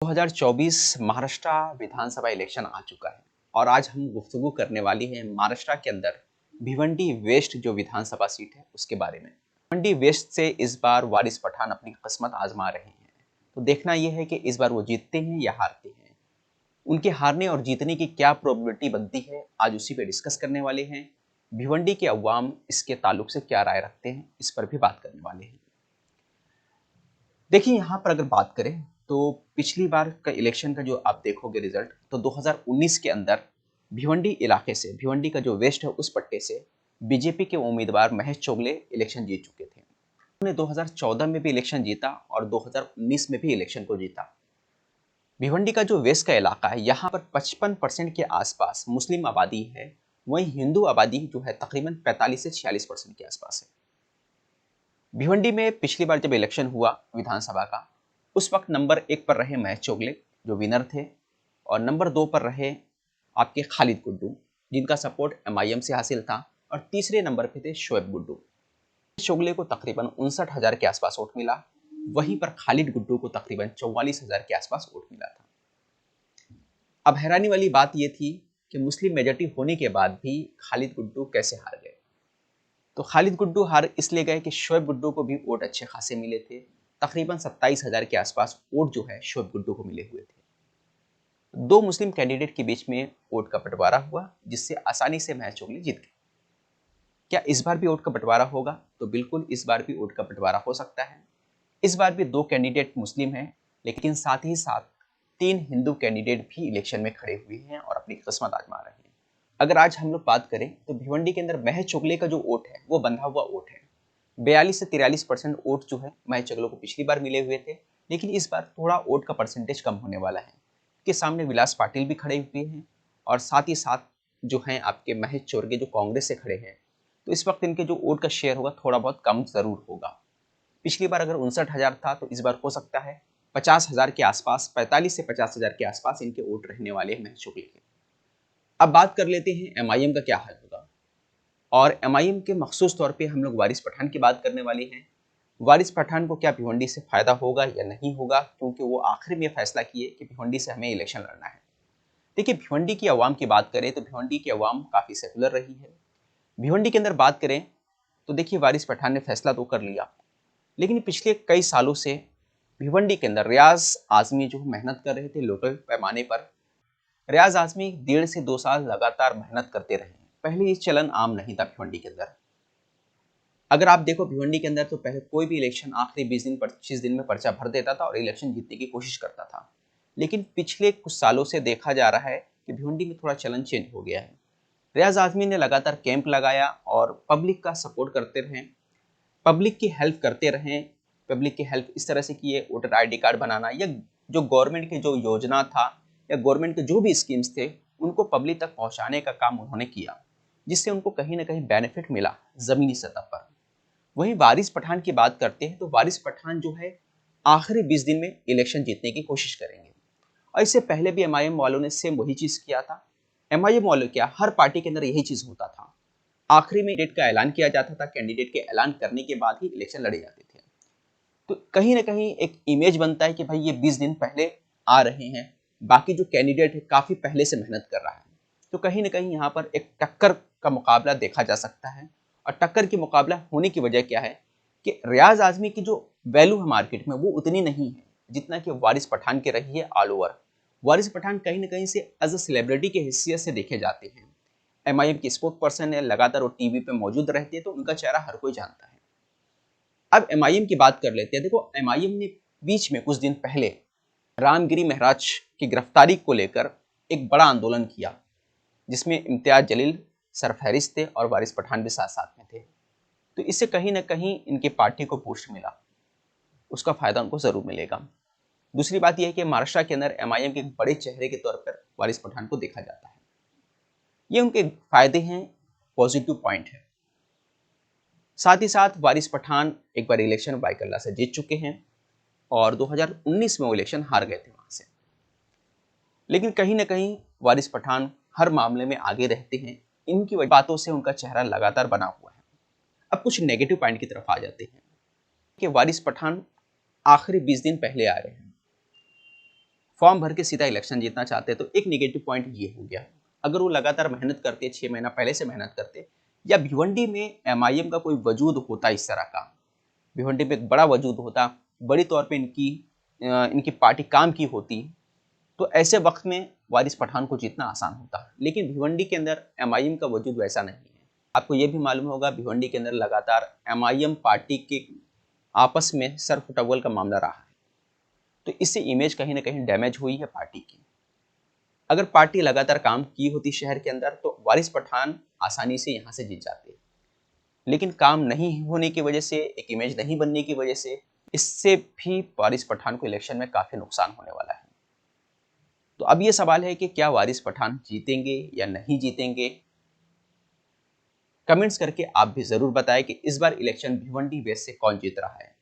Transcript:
2024 महाराष्ट्र विधानसभा election आ चुका है और आज हम गुफ्तगू करने वाली हैं महाराष्ट्र के अंदर भिवंडी वेस्ट जो विधानसभा सीट है उसके बारे में। भिवंडी वेस्ट से इस बार वारिस पठान अपनी किस्मत आजमा रहे हैं। तो देखना यह है कि इस बार वो जीतते हैं या हारते हैं। उनके हारने और जीतने की क्या प्रोबेबिलिटी बनती है, आज उसी पे डिस्कस करने वाले हैं। भिवंडी के अवाम इसके ताल्लुक से क्या राय रखते हैं, इस पर भी बात करने वाले हैं। देखिए, यहाँ पर अगर बात करें तो पिछली बार का इलेक्शन का जो आप देखोगे रिजल्ट, तो 2019 के अंदर भिवंडी इलाके से, भिवंडी का जो वेस्ट है उस पट्टे से बीजेपी के उम्मीदवार महेश चोगले इलेक्शन जीत चुके थे। उन्होंने 2014 में भी इलेक्शन जीता और 2019 में भी इलेक्शन को जीता। भिवंडी का जो वेस्ट का इलाका है, यहाँ पर 55% के आसपास मुस्लिम आबादी है, वहीं हिंदू आबादी जो है तकरीबन 45 से 46% के आसपास है। भिवंडी में पिछली बार जब इलेक्शन हुआ विधानसभा का, उस वक्त नंबर 1 पर रहे महेश चोगले जो विनर थे, और नंबर 2 पर रहे आपके खालिद गुड्डू जिनका सपोर्ट MIM से हासिल था, और तीसरे नंबर पे थे शोएब गुड्डू। चोगले को तकरीबन 59,000 के आसपास वोट मिला, वहीं पर खालिद गुड्डू को तकरीबन 44,000 के आसपास वोट मिला था। अब हैरानी वाली बात यह थी कि मुस्लिम मेजॉरिटी होने के बाद भी खालिद गुड्डू कैसे हार गए। तो खालिद गुड्डू हार इसलिए गए कि शोएब गुड्डू को भी वोट अच्छे खासे मिले थे। तकरीबन 27,000 के आसपास वोट जो है शोएब गुड्डू को मिले हुए थे। दो मुस्लिम कैंडिडेट के बीच में वोट का बंटवारा हुआ, जिससे आसानी से महेश चोगले जीत गए। क्या इस बार भी वोट का बंटवारा होगा? तो बिल्कुल इस बार भी वोट का बंटवारा हो सकता है। इस बार भी 2 कैंडिडेट मुस्लिम हैं, लेकिन साथ ही साथ 3 हिंदू कैंडिडेट भी इलेक्शन में खड़े हुए हैं और अपनी किस्मत आजमा रहे हैं। अगर आज हम लोग बात करें तो भिवंडी के अंदर महेश चोगले का जो वोट है वो बंधा हुआ वोट है। 42 से 43% वोट जो है महेश चोगले को पिछली बार मिले हुए थे, लेकिन इस बार थोड़ा वोट का परसेंटेज कम होने वाला है। के सामने विलास पाटिल भी खड़े हुए हैं, और साथ ही साथ जो हैं आपके महेश चोरगे जो कांग्रेस से खड़े हैं। तो इस वक्त इनके जो वोट का शेयर होगा थोड़ा बहुत कम जरूर होगा। पिछली बार अगर 59,000 था, तो इस बार हो सकता है 50,000 के आसपास, 45 से 50,000 के आसपास इनके वोट रहने वाले हैं महेश चोगले के। अब बात कर लेते हैं MIM का क्या हाल होगा, और MIM के मखसूस तौर पे हम लोग वारिस पठान की बात करने वाले हैं। वारिस पठान को क्या भिवंडी से फायदा होगा या नहीं होगा, क्योंकि वो आखिर में फैसला किए कि भिवंडी से हमें इलेक्शन लड़ना है। देखिए, भिवंडी की आवाम की बात करें तो भिवंडी की आवाम काफ़ी सेकुलर रही है। भिवंडी के अंदर बात करें तो देखिए, वारिस पठान ने फैसला तो कर लिया, लेकिन पिछले कई सालों से भिवंडी के अंदर रियाज आजमी जो मेहनत कर रहे थे लोकल पैमाने पर। रियाज आजमी 1.5 से 2 साल लगातार मेहनत करते रहे। पहले ये चलन आम नहीं था भिवंडी के अंदर। अगर आप देखो भिवंडी के अंदर, तो पहले कोई भी इलेक्शन आखिरी 20 दिन 25 दिन में पर्चा भर देता था और इलेक्शन जीतने की कोशिश करता था। लेकिन पिछले कुछ सालों से देखा जा रहा है कि भिवंडी में थोड़ा चलन चेंज हो गया है। रियाज आजमी ने लगातार कैंप लगाया और पब्लिक का सपोर्ट करते रहे, पब्लिक की हेल्प करते रहें। पब्लिक की हेल्प इस तरह से की है, वोटर ID कार्ड बनाना, या जो गवर्नमेंट की जो योजना था या गवर्नमेंट के जो भी स्कीम्स थे उनको पब्लिक तक पहुंचाने का काम उन्होंने किया, जिससे उनको कहीं ना कहीं बेनिफिट मिला ज़मीनी सतह पर। वहीं वारिस पठान की बात करते हैं तो वारिस पठान जो है आखिरी 20 दिन में इलेक्शन जीतने की कोशिश करेंगे, और इससे पहले भी MIM वालों ने सेम वही चीज़ किया था। MIM वालों क्या, हर पार्टी के अंदर यही चीज़ होता था। आखिरी में कैंडिडेट का ऐलान किया जाता था, कैंडिडेट के ऐलान करने के बाद ही इलेक्शन लड़े जाते थे। तो कहीं ना कहीं एक इमेज बनता है कि भाई ये 20 दिन पहले आ रहे हैं, बाकी जो कैंडिडेट है काफ़ी पहले से मेहनत कर रहा है। तो कहीं ना कहीं यहाँ पर एक टक्कर का मुकाबला देखा जा सकता है, और टक्कर की मुकाबला होने की वजह क्या है कि रियाज आजमी की जो वैल्यू है मार्केट में वो उतनी नहीं है जितना कि वारिस पठान की रही है ऑल ओवर। वारिस पठान कहीं ना कहीं से एज अ सेलिब्रिटी के हैसियत से देखे जाते हैं। MIM के स्पोक पर्सन है, लगातार वो टीवी पे मौजूद रहते हैं, तो उनका चेहरा हर कोई जानता है। अब MIM की बात कर लेते हैं। देखो, MIM ने बीच में कुछ दिन पहले रामगिरी महराज की गिरफ्तारी को लेकर एक बड़ा आंदोलन किया, जिसमें इम्तियाज जलील सरफहरिस्त थे और वारिस पठान भी साथ साथ में थे। तो इससे कहीं ना कहीं इनके पार्टी को बूस्ट मिला, उसका फायदा उनको जरूर मिलेगा। दूसरी बात यह है कि महाराष्ट्र के अंदर MIM के एक बड़े चेहरे के तौर पर वारिस पठान को देखा जाता है। ये उनके फायदे हैं, पॉजिटिव पॉइंट है। साथ ही साथ वारिस पठान एक बार इलेक्शन बाइकल्ला से जीत चुके हैं, और 2019 में वो इलेक्शन हार गए थे वहां से। लेकिन कहीं ना कहीं वारिस पठान हर मामले में आगे रहते हैं, इनकी बातों से उनका चेहरा लगातार बना हुआ है। अब कुछ नेगेटिव पॉइंट की तरफ आ जाते हैं कि वारिस पठान आखिरी 20 दिन पहले आ रहे हैं। फॉर्म भर के सीधा इलेक्शन जीतना चाहते हैं, तो एक नेगेटिव पॉइंट ये हो गया। अगर वो लगातार मेहनत करते, 6 महीना पहले से मेहनत करते, या भिवंडी में एमआईएम का कोई वजूद होता इस तरह का, भिवंडी में एक बड़ा वजूद होता, बड़ी तौर पे इनकी पार्टी काम की होती, तो ऐसे वक्त में वारिस पठान को जीतना आसान होता। लेकिन भिवंडी के अंदर एमआईएम का वजूद वैसा नहीं है। आपको ये भी मालूम होगा भिवंडी के अंदर लगातार एमआईएम पार्टी के आपस में सर फुटबॉल का मामला रहा है, तो इससे इमेज कहीं ना कहीं डैमेज हुई है पार्टी की। अगर पार्टी लगातार काम की होती शहर के अंदर, तो वारिस पठान आसानी से यहाँ से जीत जाते, लेकिन काम नहीं होने की वजह से, एक इमेज नहीं बनने की वजह से, इससे भी वारिस पठान को इलेक्शन में काफ़ी नुकसान होने वाला है। तो अब ये सवाल है कि क्या वारिस पठान जीतेंगे या नहीं जीतेंगे। कमेंट्स करके आप भी ज़रूर बताएं कि इस बार इलेक्शन भिवंडी वेस्ट से कौन जीत रहा है।